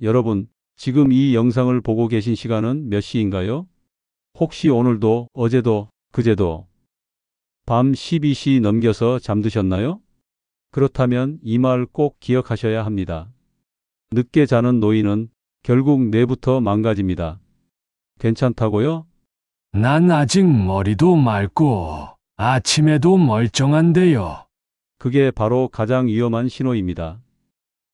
여러분, 지금 이 영상을 보고 계신 시간은 몇 시인가요? 혹시 오늘도, 어제도, 그제도 밤 12시 넘겨서 잠드셨나요? 그렇다면 이 말 꼭 기억하셔야 합니다. 늦게 자는 노인은 결국 뇌부터 망가집니다. 괜찮다고요? 난 아직 머리도 맑고 아침에도 멀쩡한데요. 그게 바로 가장 위험한 신호입니다.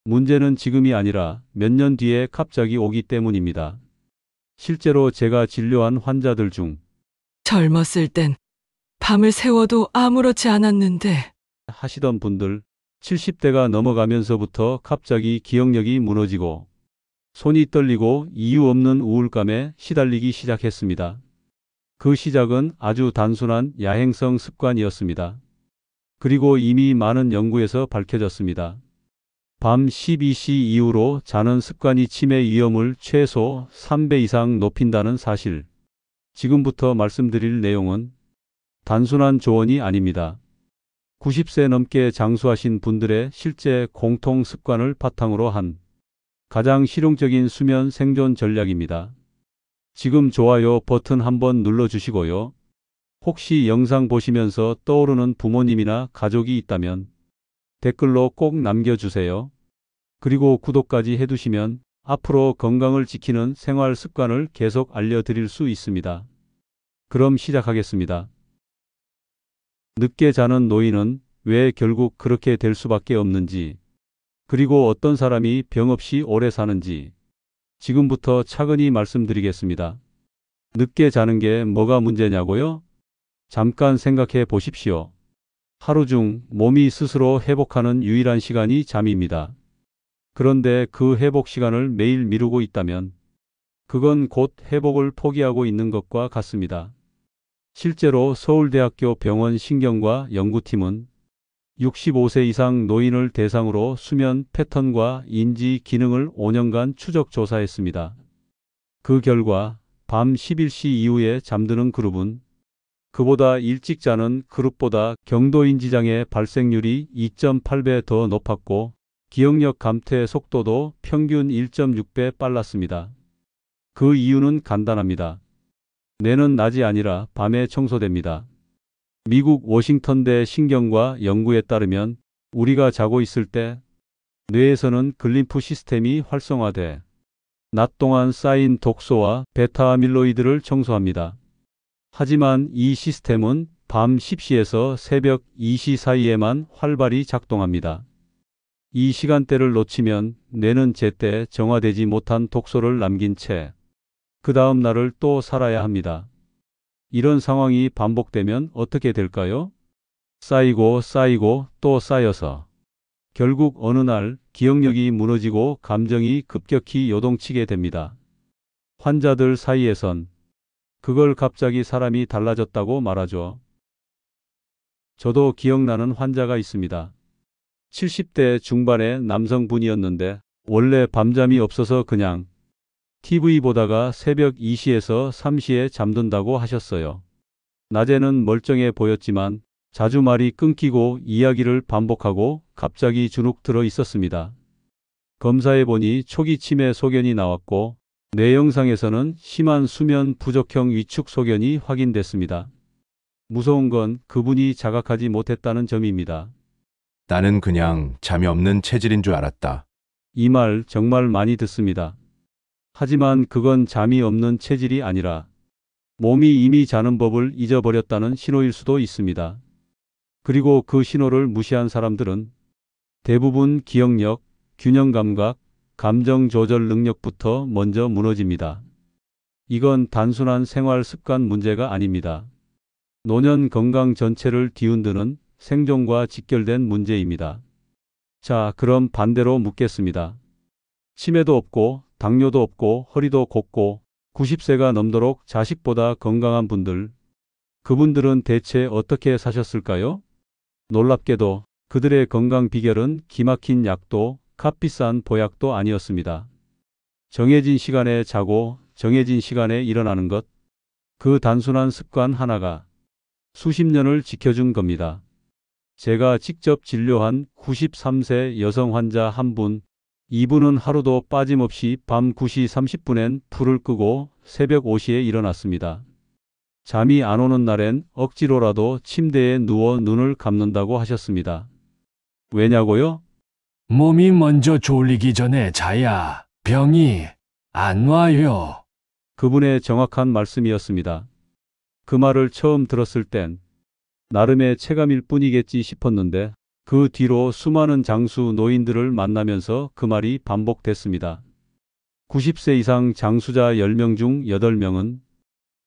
문제는 지금이 아니라 몇 년 뒤에 갑자기 오기 때문입니다. 실제로 제가 진료한 환자들 중 젊었을 땐 밤을 새워도 아무렇지 않았는데 하시던 분들 70대가 넘어가면서부터 갑자기 기억력이 무너지고 손이 떨리고 이유 없는 우울감에 시달리기 시작했습니다. 그 시작은 아주 단순한 야행성 습관이었습니다. 그리고 이미 많은 연구에서 밝혀졌습니다. 밤 12시 이후로 자는 습관이 치매 위험을 최소 3배 이상 높인다는 사실. 지금부터 말씀드릴 내용은 단순한 조언이 아닙니다. 90세 넘게 장수하신 분들의 실제 공통 습관을 바탕으로 한 가장 실용적인 수면 생존 전략입니다. 지금 좋아요 버튼 한번 눌러주시고요. 혹시 영상 보시면서 떠오르는 부모님이나 가족이 있다면 댓글로 꼭 남겨주세요. 그리고 구독까지 해두시면 앞으로 건강을 지키는 생활 습관을 계속 알려드릴 수 있습니다. 그럼 시작하겠습니다. 늦게 자는 노인은 왜 결국 그렇게 될 수밖에 없는지, 그리고 어떤 사람이 병 없이 오래 사는지 지금부터 차근히 말씀드리겠습니다. 늦게 자는 게 뭐가 문제냐고요? 잠깐 생각해 보십시오. 하루 중 몸이 스스로 회복하는 유일한 시간이 잠입니다. 그런데 그 회복 시간을 매일 미루고 있다면 그건 곧 회복을 포기하고 있는 것과 같습니다. 실제로 서울대학교 병원 신경과 연구팀은 65세 이상 노인을 대상으로 수면 패턴과 인지 기능을 5년간 추적 조사했습니다. 그 결과 밤 11시 이후에 잠드는 그룹은 그보다 일찍 자는 그룹보다 경도인지장애 발생률이 2.8배 더 높았고 기억력 감퇴 속도도 평균 1.6배 빨랐습니다. 그 이유는 간단합니다. 뇌는 낮이 아니라 밤에 청소됩니다. 미국 워싱턴대 신경과 연구에 따르면 우리가 자고 있을 때 뇌에서는 글림프 시스템이 활성화돼 낮 동안 쌓인 독소와 베타아밀로이드를 청소합니다. 하지만 이 시스템은 밤 10시에서 새벽 2시 사이에만 활발히 작동합니다. 이 시간대를 놓치면 뇌는 제때 정화되지 못한 독소를 남긴 채 그 다음 날을 또 살아야 합니다. 이런 상황이 반복되면 어떻게 될까요? 쌓이고 쌓이고 또 쌓여서 결국 어느 날 기억력이 무너지고 감정이 급격히 요동치게 됩니다. 환자들 사이에선 그걸 갑자기 사람이 달라졌다고 말하죠. 저도 기억나는 환자가 있습니다. 70대 중반의 남성분이었는데 원래 밤잠이 없어서 그냥 TV 보다가 새벽 2시에서 3시에 잠든다고 하셨어요. 낮에는 멀쩡해 보였지만 자주 말이 끊기고 이야기를 반복하고 갑자기 주눅 들어 있었습니다. 검사해보니 초기 치매 소견이 나왔고 뇌 영상에서는 심한 수면 부족형 위축 소견이 확인됐습니다. 무서운 건 그분이 자각하지 못했다는 점입니다. 나는 그냥 잠이 없는 체질인 줄 알았다. 이 말 정말 많이 듣습니다. 하지만 그건 잠이 없는 체질이 아니라 몸이 이미 자는 법을 잊어버렸다는 신호일 수도 있습니다. 그리고 그 신호를 무시한 사람들은 대부분 기억력, 균형 감각, 감정 조절 능력부터 먼저 무너집니다. 이건 단순한 생활 습관 문제가 아닙니다. 노년 건강 전체를 뒤흔드는 생존과 직결된 문제입니다. 자, 그럼 반대로 묻겠습니다. 치매도 없고 당뇨도 없고 허리도 곱고 90세가 넘도록 자식보다 건강한 분들, 그분들은 대체 어떻게 사셨을까요? 놀랍게도 그들의 건강 비결은 기막힌 약도 값비싼 보약도 아니었습니다. 정해진 시간에 자고 정해진 시간에 일어나는 것, 그 단순한 습관 하나가 수십 년을 지켜준 겁니다. 제가 직접 진료한 93세 여성 환자 한 분, 이분은 하루도 빠짐없이 밤 9시 30분엔 불을 끄고 새벽 5시에 일어났습니다. 잠이 안 오는 날엔 억지로라도 침대에 누워 눈을 감는다고 하셨습니다. 왜냐고요? 몸이 먼저 졸리기 전에 자야 병이 안 와요. 그분의 정확한 말씀이었습니다. 그 말을 처음 들었을 땐 나름의 체감일 뿐이겠지 싶었는데 그 뒤로 수많은 장수 노인들을 만나면서 그 말이 반복됐습니다. 90세 이상 장수자 10명 중 8명은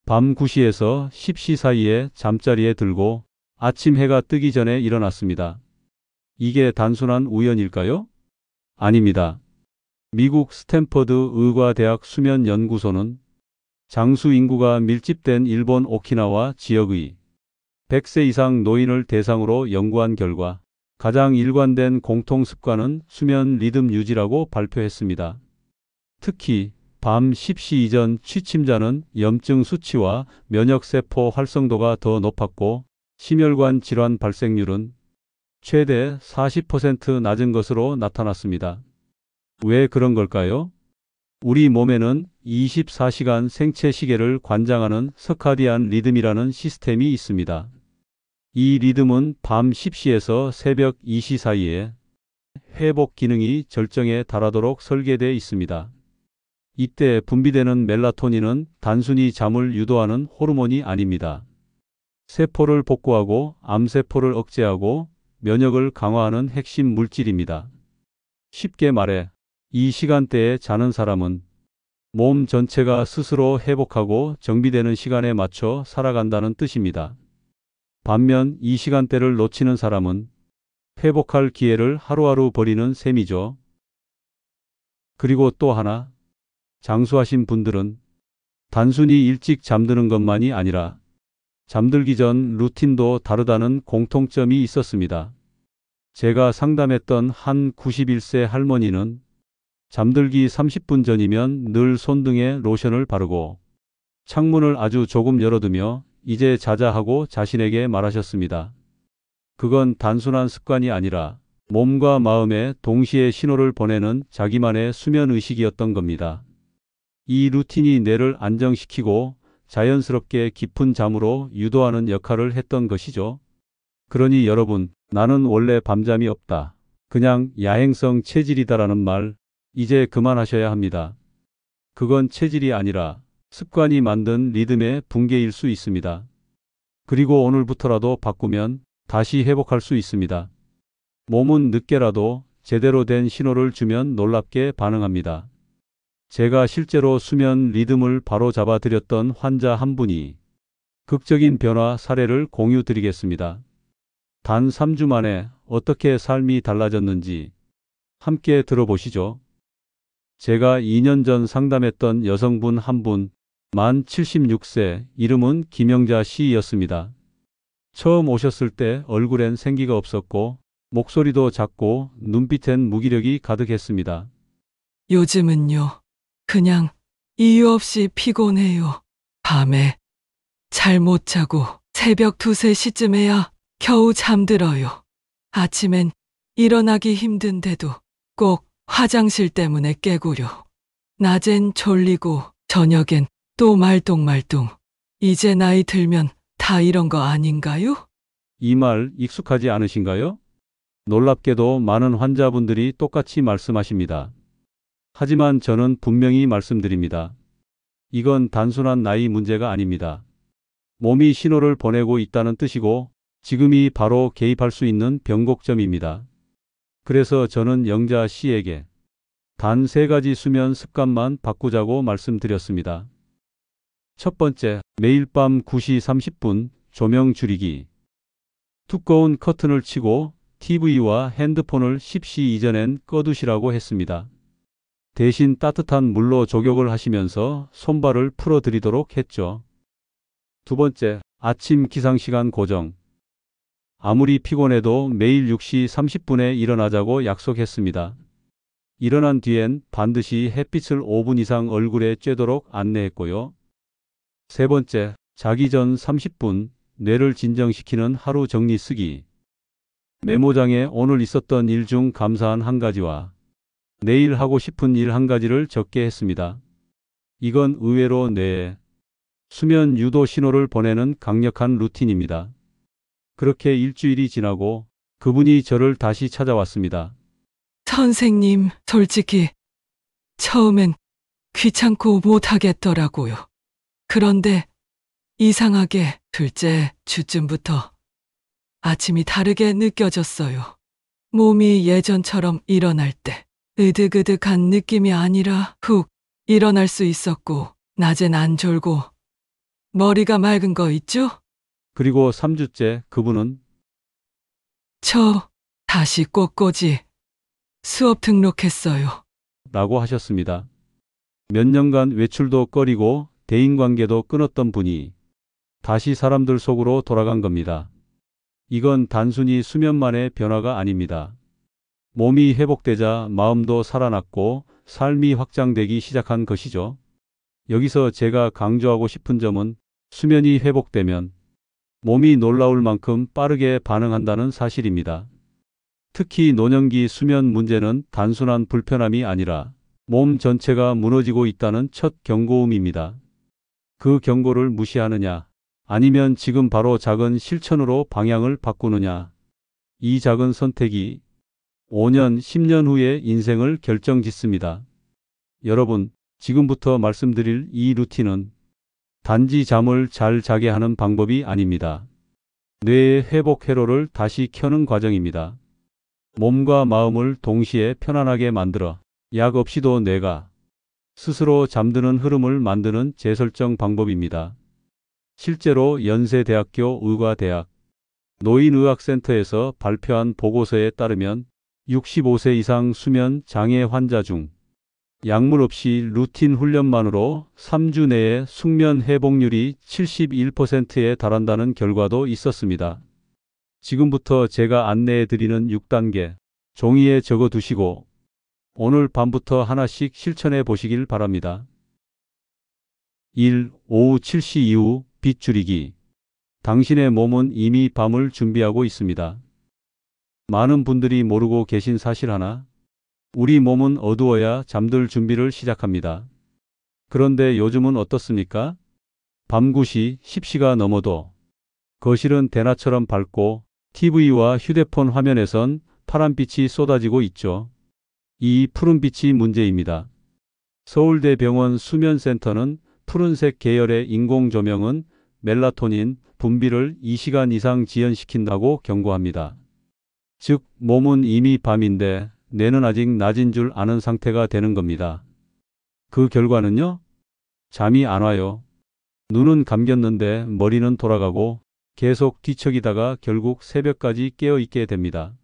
밤 9시에서 10시 사이에 잠자리에 들고 아침 해가 뜨기 전에 일어났습니다. 이게 단순한 우연일까요? 아닙니다. 미국 스탠퍼드 의과대학 수면연구소는 장수 인구가 밀집된 일본 오키나와 지역의 100세 이상 노인을 대상으로 연구한 결과 가장 일관된 공통 습관은 수면 리듬 유지라고 발표했습니다. 특히 밤 10시 이전 취침자는 염증 수치와 면역세포 활성도가 더 높았고 심혈관 질환 발생률은 최대 40% 낮은 것으로 나타났습니다. 왜 그런 걸까요? 우리 몸에는 24시간 생체 시계를 관장하는 서카디안 리듬이라는 시스템이 있습니다. 이 리듬은 밤 10시에서 새벽 2시 사이에 회복 기능이 절정에 달하도록 설계되어 있습니다. 이때 분비되는 멜라토닌은 단순히 잠을 유도하는 호르몬이 아닙니다. 세포를 복구하고 암세포를 억제하고 면역을 강화하는 핵심 물질입니다. 쉽게 말해 이 시간대에 자는 사람은 몸 전체가 스스로 회복하고 정비되는 시간에 맞춰 살아간다는 뜻입니다. 반면 이 시간대를 놓치는 사람은 회복할 기회를 하루하루 버리는 셈이죠. 그리고 또 하나, 장수하신 분들은 단순히 일찍 잠드는 것만이 아니라 잠들기 전 루틴도 다르다는 공통점이 있었습니다. 제가 상담했던 한 91세 할머니는 잠들기 30분 전이면 늘 손등에 로션을 바르고 창문을 아주 조금 열어두며 이제 자자 하고 자신에게 말하셨습니다. 그건 단순한 습관이 아니라 몸과 마음에 동시에 신호를 보내는 자기만의 수면 의식이었던 겁니다. 이 루틴이 뇌를 안정시키고 자연스럽게 깊은 잠으로 유도하는 역할을 했던 것이죠. 그러니 여러분, 나는 원래 밤잠이 없다. 그냥 야행성 체질이다라는 말, 이제 그만하셔야 합니다. 그건 체질이 아니라 습관이 만든 리듬의 붕괴일 수 있습니다. 그리고 오늘부터라도 바꾸면 다시 회복할 수 있습니다. 몸은 늦게라도 제대로 된 신호를 주면 놀랍게 반응합니다. 제가 실제로 수면 리듬을 바로 잡아 드렸던 환자 한 분이 극적인 변화 사례를 공유 드리겠습니다. 단 3주 만에 어떻게 삶이 달라졌는지 함께 들어보시죠. 제가 2년 전 상담했던 여성분 한 분, 만 76세, 이름은 김영자 씨였습니다. 처음 오셨을 때 얼굴엔 생기가 없었고 목소리도 작고 눈빛엔 무기력이 가득했습니다. 요즘은요, 그냥 이유 없이 피곤해요. 밤에 잘 못 자고 새벽 2, 3시쯤에야 겨우 잠들어요. 아침엔 일어나기 힘든데도 꼭 화장실 때문에 깨고요. 낮엔 졸리고 저녁엔 또 말똥말똥. 이제 나이 들면 다 이런 거 아닌가요? 이 말 익숙하지 않으신가요? 놀랍게도 많은 환자분들이 똑같이 말씀하십니다. 하지만 저는 분명히 말씀드립니다. 이건 단순한 나이 문제가 아닙니다. 몸이 신호를 보내고 있다는 뜻이고 지금이 바로 개입할 수 있는 변곡점입니다. 그래서 저는 영자 씨에게 단 3가지 수면 습관만 바꾸자고 말씀드렸습니다. 첫 번째, 매일 밤 9시 30분 조명 줄이기. 두꺼운 커튼을 치고 TV와 핸드폰을 10시 이전엔 꺼두시라고 했습니다. 대신 따뜻한 물로 족욕을 하시면서 손발을 풀어드리도록 했죠. 두 번째, 아침 기상시간 고정. 아무리 피곤해도 매일 6시 30분에 일어나자고 약속했습니다. 일어난 뒤엔 반드시 햇빛을 5분 이상 얼굴에 쬐도록 안내했고요. 세 번째, 자기 전 30분 뇌를 진정시키는 하루 정리 쓰기. 메모장에 오늘 있었던 일 중 감사한 한 가지와 내일 하고 싶은 일 한 가지를 적게 했습니다. 이건 의외로 뇌에 수면 유도 신호를 보내는 강력한 루틴입니다. 그렇게 일주일이 지나고 그분이 저를 다시 찾아왔습니다. 선생님, 솔직히 처음엔 귀찮고 못하겠더라고요. 그런데 이상하게 둘째 주쯤부터 아침이 다르게 느껴졌어요. 몸이 예전처럼 일어날 때 으득으득한 느낌이 아니라 훅 일어날 수 있었고, 낮엔 안 졸고 머리가 맑은 거 있죠? 그리고 3주째 그분은 저 다시 꽃꽂이 수업 등록했어요. 라고 하셨습니다. 몇 년간 외출도 꺼리고 대인관계도 끊었던 분이 다시 사람들 속으로 돌아간 겁니다. 이건 단순히 수면만의 변화가 아닙니다. 몸이 회복되자 마음도 살아났고 삶이 확장되기 시작한 것이죠. 여기서 제가 강조하고 싶은 점은 수면이 회복되면 몸이 놀라울 만큼 빠르게 반응한다는 사실입니다. 특히 노년기 수면 문제는 단순한 불편함이 아니라 몸 전체가 무너지고 있다는 첫 경고음입니다. 그 경고를 무시하느냐, 아니면 지금 바로 작은 실천으로 방향을 바꾸느냐. 이 작은 선택이 5년, 10년 후의 인생을 결정짓습니다. 여러분, 지금부터 말씀드릴 이 루틴은 단지 잠을 잘 자게 하는 방법이 아닙니다. 뇌의 회복 회로를 다시 켜는 과정입니다. 몸과 마음을 동시에 편안하게 만들어 약 없이도 뇌가 스스로 잠드는 흐름을 만드는 재설정 방법입니다. 실제로 연세대학교 의과대학 노인의학센터에서 발표한 보고서에 따르면 65세 이상 수면 장애 환자 중 약물 없이 루틴 훈련만으로 3주 내에 숙면 회복률이 71%에 달한다는 결과도 있었습니다. 지금부터 제가 안내해 드리는 6단계 종이에 적어 두시고 오늘 밤부터 하나씩 실천해 보시길 바랍니다. 1. 오후 7시 이후 빛 줄이기. 당신의 몸은 이미 밤을 준비하고 있습니다. 많은 분들이 모르고 계신 사실 하나. 우리 몸은 어두워야 잠들 준비를 시작합니다. 그런데 요즘은 어떻습니까? 밤 9시, 10시가 넘어도 거실은 대낮처럼 밝고 TV와 휴대폰 화면에선 파란빛이 쏟아지고 있죠. 이 푸른빛이 문제입니다. 서울대병원 수면센터는 푸른색 계열의 인공조명은 멜라토닌 분비를 2시간 이상 지연시킨다고 경고합니다. 즉, 몸은 이미 밤인데 뇌는 아직 낮인 줄 아는 상태가 되는 겁니다. 그 결과는요? 잠이 안 와요. 눈은 감겼는데 머리는 돌아가고 계속 뒤척이다가 결국 새벽까지 깨어 있게 됩니다.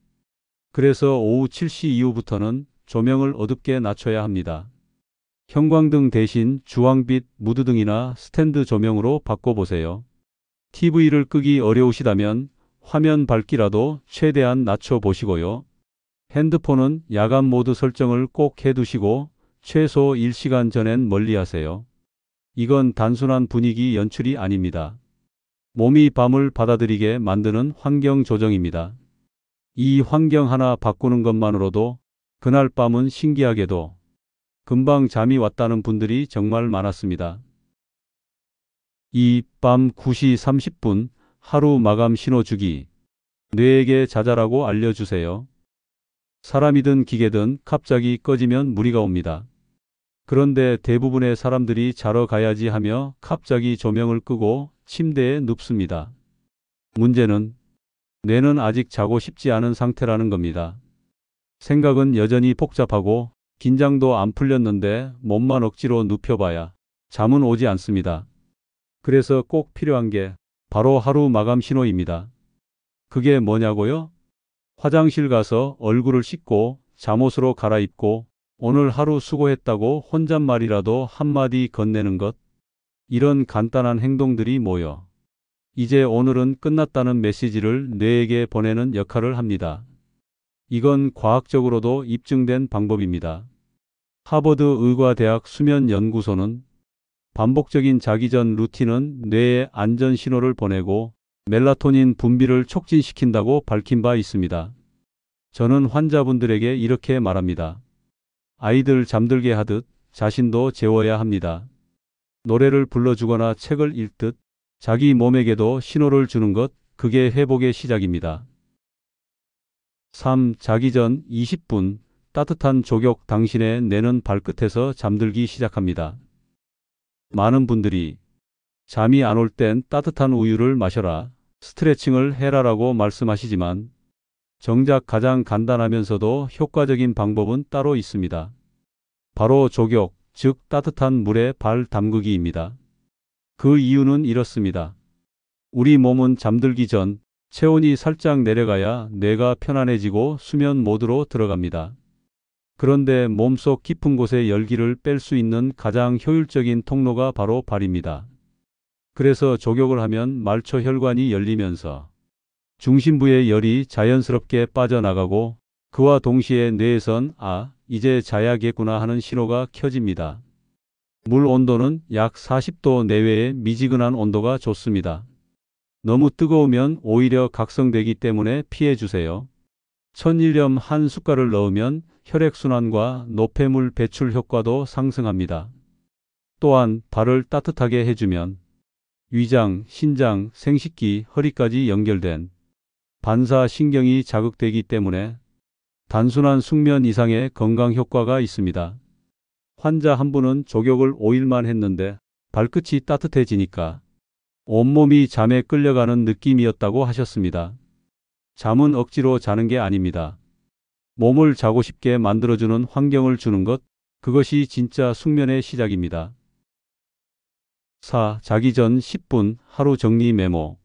그래서 오후 7시 이후부터는 조명을 어둡게 낮춰야 합니다. 형광등 대신 주황빛 무드등이나 스탠드 조명으로 바꿔보세요. TV를 끄기 어려우시다면 화면 밝기라도 최대한 낮춰보시고요. 핸드폰은 야간 모드 설정을 꼭 해두시고 최소 1시간 전엔 멀리하세요. 이건 단순한 분위기 연출이 아닙니다. 몸이 밤을 받아들이게 만드는 환경 조정입니다. 이 환경 하나 바꾸는 것만으로도 그날 밤은 신기하게도 금방 잠이 왔다는 분들이 정말 많았습니다. 2. 밤 9시 30분 하루 마감 신호 주기. 뇌에게 자자라고 알려주세요. 사람이든 기계든 갑자기 꺼지면 무리가 옵니다. 그런데 대부분의 사람들이 자러 가야지 하며 갑자기 조명을 끄고 침대에 눕습니다. 문제는 뇌는 아직 자고 싶지 않은 상태라는 겁니다. 생각은 여전히 복잡하고 긴장도 안 풀렸는데 몸만 억지로 눕혀봐야 잠은 오지 않습니다. 그래서 꼭 필요한 게 바로 하루 마감 신호입니다. 그게 뭐냐고요? 화장실 가서 얼굴을 씻고 잠옷으로 갈아입고 오늘 하루 수고했다고 혼잣말이라도 한마디 건네는 것. 이런 간단한 행동들이 모여 이제 오늘은 끝났다는 메시지를 뇌에게 보내는 역할을 합니다. 이건 과학적으로도 입증된 방법입니다. 하버드 의과대학 수면연구소는 반복적인 자기 전 루틴은 뇌에 안전 신호를 보내고 멜라토닌 분비를 촉진시킨다고 밝힌 바 있습니다. 저는 환자분들에게 이렇게 말합니다. 아이들 잠들게 하듯 자신도 재워야 합니다. 노래를 불러주거나 책을 읽듯 자기 몸에게도 신호를 주는 것, 그게 회복의 시작입니다. 3. 자기 전 20분 따뜻한 족욕, 당신의 뇌는 발끝에서 잠들기 시작합니다. 많은 분들이 잠이 안 올 땐 따뜻한 우유를 마셔라, 스트레칭을 해라라고 말씀하시지만 정작 가장 간단하면서도 효과적인 방법은 따로 있습니다. 바로 족욕, 즉 따뜻한 물에 발 담그기입니다. 그 이유는 이렇습니다. 우리 몸은 잠들기 전 체온이 살짝 내려가야 뇌가 편안해지고 수면 모드로 들어갑니다. 그런데 몸속 깊은 곳에 열기를 뺄 수 있는 가장 효율적인 통로가 바로 발입니다. 그래서 족욕을 하면 말초 혈관이 열리면서 중심부의 열이 자연스럽게 빠져나가고 그와 동시에 뇌에선 이제 자야겠구나 하는 신호가 켜집니다. 물 온도는 약 40도 내외의 미지근한 온도가 좋습니다. 너무 뜨거우면 오히려 각성되기 때문에 피해 주세요. 천일염 한 숟갈을 넣으면 혈액순환과 노폐물 배출 효과도 상승합니다. 또한 발을 따뜻하게 해주면 위장, 신장, 생식기, 허리까지 연결된 반사신경이 자극되기 때문에 단순한 숙면 이상의 건강 효과가 있습니다. 환자 한 분은 족욕을 5일만 했는데 발끝이 따뜻해지니까 온몸이 잠에 끌려가는 느낌이었다고 하셨습니다. 잠은 억지로 자는 게 아닙니다. 몸을 자고 싶게 만들어주는 환경을 주는 것, 그것이 진짜 숙면의 시작입니다. 4. 자기 전 10분 하루 정리 메모.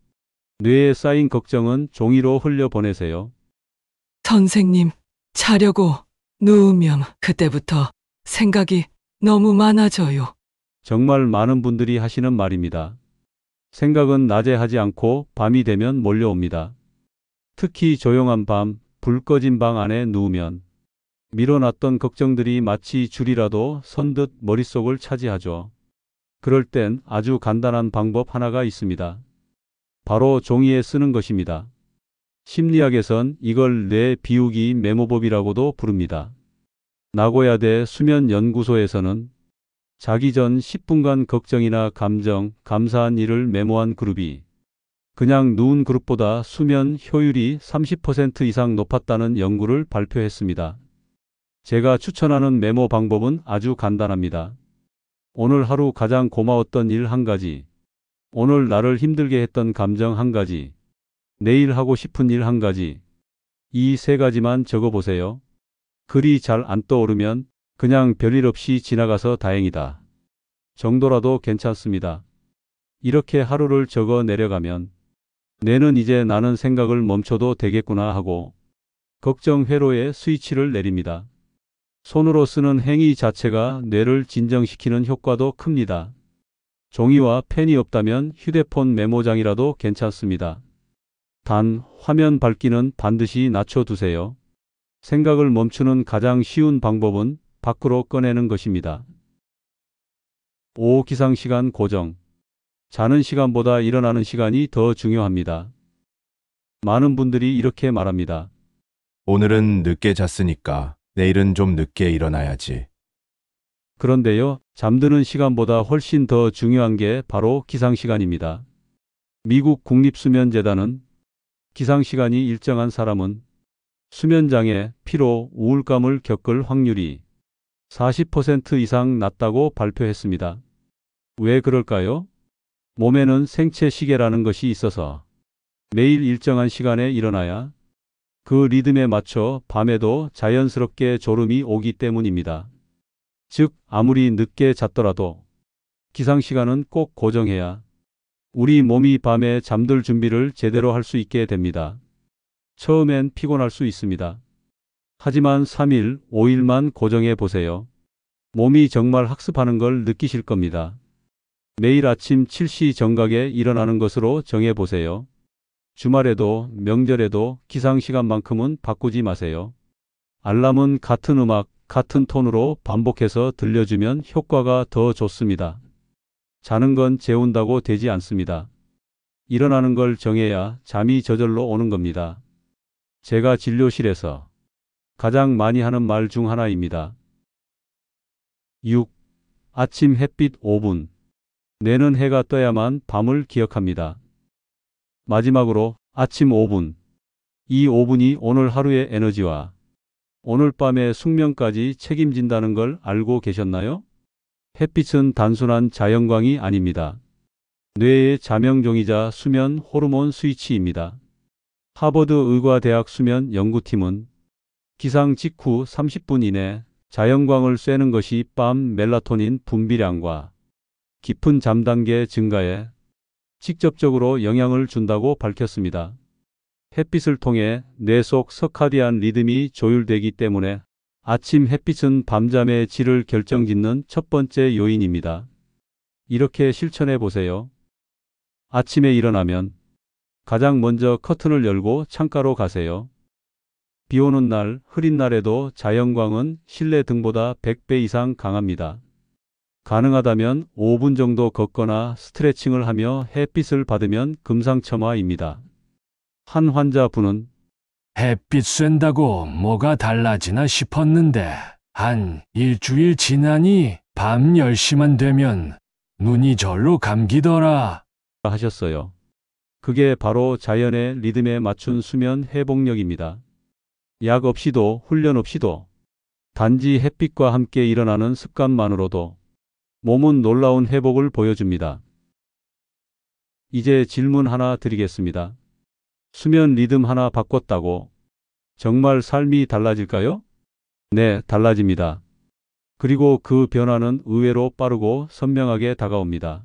뇌에 쌓인 걱정은 종이로 흘려보내세요. 선생님, 자려고 누우면 그때부터 생각이 너무 많아져요. 정말 많은 분들이 하시는 말입니다. 생각은 낮에 하지 않고 밤이 되면 몰려옵니다. 특히 조용한 밤, 불 꺼진 방 안에 누우면 밀어놨던 걱정들이 마치 줄이라도 선 듯 머릿속을 차지하죠. 그럴 땐 아주 간단한 방법 하나가 있습니다. 바로 종이에 쓰는 것입니다. 심리학에선 이걸 뇌 비우기 메모법이라고도 부릅니다. 나고야대 수면연구소에서는 자기 전 10분간 걱정이나 감정, 감사한 일을 메모한 그룹이 그냥 누운 그룹보다 수면 효율이 30% 이상 높았다는 연구를 발표했습니다. 제가 추천하는 메모 방법은 아주 간단합니다. 오늘 하루 가장 고마웠던 일 한 가지, 오늘 나를 힘들게 했던 감정 한 가지, 내일 하고 싶은 일 한 가지, 이 세 가지만 적어보세요. 글이 잘 안 떠오르면 그냥 별일 없이 지나가서 다행이다 정도라도 괜찮습니다. 이렇게 하루를 적어 내려가면 뇌는 이제 나는 생각을 멈춰도 되겠구나 하고 걱정 회로에 스위치를 내립니다. 손으로 쓰는 행위 자체가 뇌를 진정시키는 효과도 큽니다. 종이와 펜이 없다면 휴대폰 메모장이라도 괜찮습니다. 단, 화면 밝기는 반드시 낮춰두세요. 생각을 멈추는 가장 쉬운 방법은 밖으로 꺼내는 것입니다. 5. 기상시간 고정. 자는 시간보다 일어나는 시간이 더 중요합니다. 많은 분들이 이렇게 말합니다. 오늘은 늦게 잤으니까 내일은 좀 늦게 일어나야지. 그런데요, 잠드는 시간보다 훨씬 더 중요한 게 바로 기상시간입니다. 미국 국립수면재단은 기상시간이 일정한 사람은 수면장애, 피로, 우울감을 겪을 확률이 40% 이상 낮다고 발표했습니다. 왜 그럴까요? 몸에는 생체 시계라는 것이 있어서 매일 일정한 시간에 일어나야 그 리듬에 맞춰 밤에도 자연스럽게 졸음이 오기 때문입니다. 즉, 아무리 늦게 잤더라도 기상시간은 꼭 고정해야 우리 몸이 밤에 잠들 준비를 제대로 할 수 있게 됩니다. 처음엔 피곤할 수 있습니다. 하지만 3일, 5일만 고정해 보세요. 몸이 정말 학습하는 걸 느끼실 겁니다. 매일 아침 7시 정각에 일어나는 것으로 정해 보세요. 주말에도 명절에도 기상시간만큼은 바꾸지 마세요. 알람은 같은 음악, 같은 톤으로 반복해서 들려주면 효과가 더 좋습니다. 자는 건 재운다고 되지 않습니다. 일어나는 걸 정해야 잠이 저절로 오는 겁니다. 제가 진료실에서 가장 많이 하는 말 중 하나입니다. 6. 아침 햇빛 5분. 내는 해가 떠야만 밤을 기억합니다. 마지막으로 아침 5분. 이 5분이 오늘 하루의 에너지와 오늘 밤의 숙면까지 책임진다는 걸 알고 계셨나요? 햇빛은 단순한 자연광이 아닙니다. 뇌의 자명종이자 수면 호르몬 스위치입니다. 하버드 의과대학 수면 연구팀은 기상 직후 30분 이내 자연광을 쐬는 것이 밤 멜라토닌 분비량과 깊은 잠 단계 증가에 직접적으로 영향을 준다고 밝혔습니다. 햇빛을 통해 뇌 속 서카디안 리듬이 조율되기 때문에 아침 햇빛은 밤잠의 질을 결정짓는 첫 번째 요인입니다. 이렇게 실천해 보세요. 아침에 일어나면 가장 먼저 커튼을 열고 창가로 가세요. 비 오는 날, 흐린 날에도 자연광은 실내 등보다 100배 이상 강합니다. 가능하다면 5분 정도 걷거나 스트레칭을 하며 햇빛을 받으면 금상첨화입니다. 한 환자분은 햇빛 쐰다고 뭐가 달라지나 싶었는데 한 일주일 지나니 밤 10시만 되면 눈이 절로 감기더라. 하셨어요. 그게 바로 자연의 리듬에 맞춘 수면 회복력입니다. 약 없이도 훈련 없이도 단지 햇빛과 함께 일어나는 습관만으로도 몸은 놀라운 회복을 보여줍니다. 이제 질문 하나 드리겠습니다. 수면 리듬 하나 바꿨다고 정말 삶이 달라질까요? 네, 달라집니다. 그리고 그 변화는 의외로 빠르고 선명하게 다가옵니다.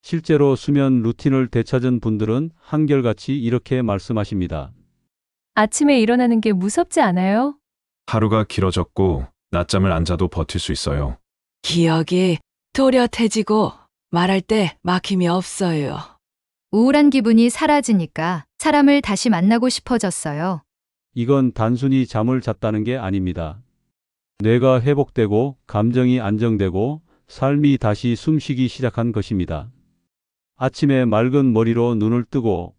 실제로 수면 루틴을 되찾은 분들은 한결같이 이렇게 말씀하십니다. 아침에 일어나는 게 무섭지 않아요? 하루가 길어졌고 낮잠을 안 자도 버틸 수 있어요. 기억이 또렷해지고 말할 때 막힘이 없어요. 우울한 기분이 사라지니까 사람을 다시 만나고 싶어졌어요. 이건 단순히 잠을 잤다는 게 아닙니다. 뇌가 회복되고 감정이 안정되고 삶이 다시 숨쉬기 시작한 것입니다. 아침에 맑은 머리로 눈을 뜨고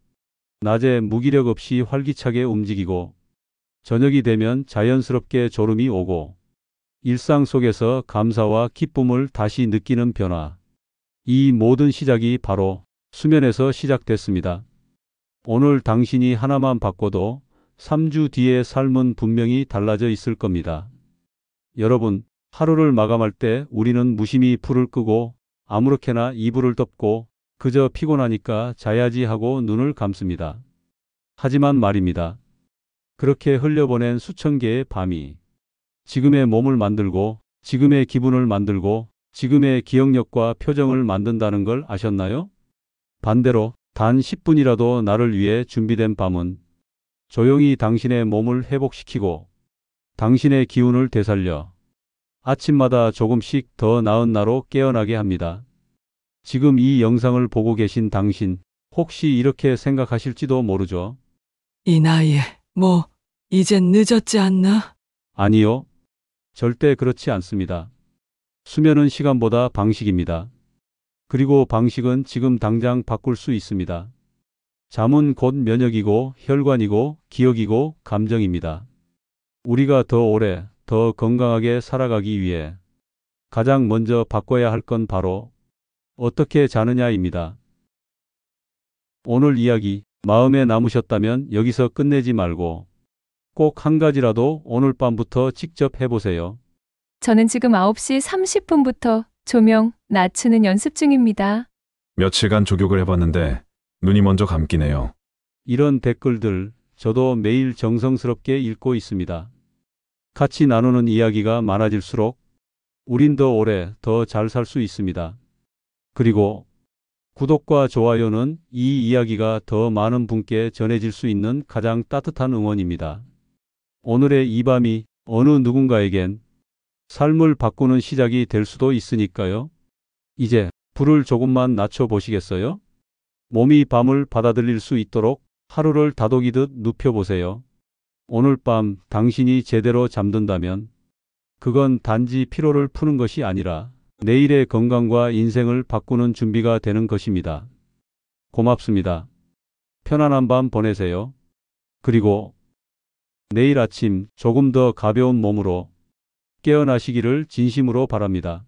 낮에 무기력 없이 활기차게 움직이고 저녁이 되면 자연스럽게 졸음이 오고 일상 속에서 감사와 기쁨을 다시 느끼는 변화. 이 모든 시작이 바로 수면에서 시작됐습니다. 오늘 당신이 하나만 바꿔도 3주 뒤의 삶은 분명히 달라져 있을 겁니다. 여러분, 하루를 마감할 때 우리는 무심히 불을 끄고 아무렇게나 이불을 덮고 그저 피곤하니까 자야지 하고 눈을 감습니다. 하지만 말입니다. 그렇게 흘려보낸 수천 개의 밤이 지금의 몸을 만들고 지금의 기분을 만들고 지금의 기억력과 표정을 만든다는 걸 아셨나요? 반대로 단 10분이라도 나를 위해 준비된 밤은 조용히 당신의 몸을 회복시키고 당신의 기운을 되살려 아침마다 조금씩 더 나은 나로 깨어나게 합니다. 지금 이 영상을 보고 계신 당신, 혹시 이렇게 생각하실지도 모르죠? 이 나이에 이젠 늦었지 않나? 아니요. 절대 그렇지 않습니다. 수면은 시간보다 방식입니다. 그리고 방식은 지금 당장 바꿀 수 있습니다. 잠은 곧 면역이고 혈관이고 기억이고 감정입니다. 우리가 더 오래, 더 건강하게 살아가기 위해 가장 먼저 바꿔야 할 건 바로 어떻게 자느냐입니다. 오늘 이야기 마음에 남으셨다면 여기서 끝내지 말고 꼭 한 가지라도 오늘 밤부터 직접 해보세요. 저는 지금 9시 30분부터 조명 낮추는 연습 중입니다. 며칠간 족욕을 해봤는데 눈이 먼저 감기네요. 이런 댓글들 저도 매일 정성스럽게 읽고 있습니다. 같이 나누는 이야기가 많아질수록 우린 더 오래 더 잘 살 수 있습니다. 그리고 구독과 좋아요는 이 이야기가 더 많은 분께 전해질 수 있는 가장 따뜻한 응원입니다. 오늘의 이 밤이 어느 누군가에겐 삶을 바꾸는 시작이 될 수도 있으니까요. 이제 불을 조금만 낮춰 보시겠어요? 몸이 밤을 받아들일 수 있도록 하루를 다독이듯 눕혀보세요. 오늘 밤 당신이 제대로 잠든다면 그건 단지 피로를 푸는 것이 아니라 내일의 건강과 인생을 바꾸는 준비가 되는 것입니다. 고맙습니다. 편안한 밤 보내세요. 그리고 내일 아침 조금 더 가벼운 몸으로 깨어나시기를 진심으로 바랍니다.